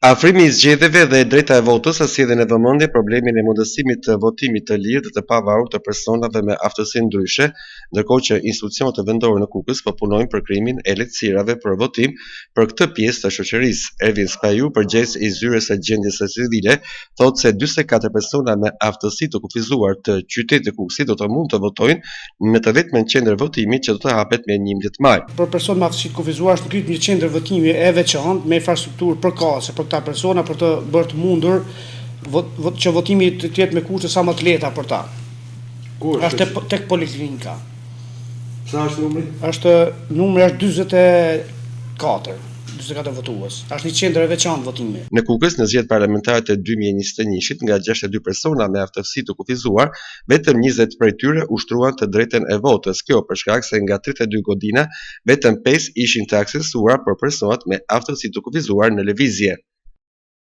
Afrimi I zgjedhjeve dhe e drejta e votës sjellin në vëmendje problemin e mundësimit të votimit të lirë dhe të pavarur të personave me aftësi ndryshe, ndërkohë që institucionet vendore në Kukës po punojnë për krijimin e lehtësirave për votim për këtë pjesë të shoqërisë. Ervin Spaju, përgjegjës I zyrës së gjendjes së civile, thotë se 44 persona me aftësi të kufizuar të qytetit të Kukësit do të mund të votojnë në të vetmen qendër votimi që do të hapet me 11 maj. Për personat me aftësi të kufizuar është ngritur një qendër votimi e veçantë me infrastrukturë përkatëse për këta persona për të bërë të mundur që votimi të jetë me kushte sa më të lehta për ta. Ku është tek poliklinika. Sa është numri? Numri është 44 votues. Është një qendër e veçantë votimi. Në Kukës, në zgjedhjet parlamentare të 2021-shit, nga 62 persona me aftësi të kufizuar, vetëm 20 prej tyre ushtruan të drejtën e votës. Kjo për shkak se nga 32 godina, vetëm 5 ishin të aksesuar për personat me aftësi të kufizuar në lëvizje.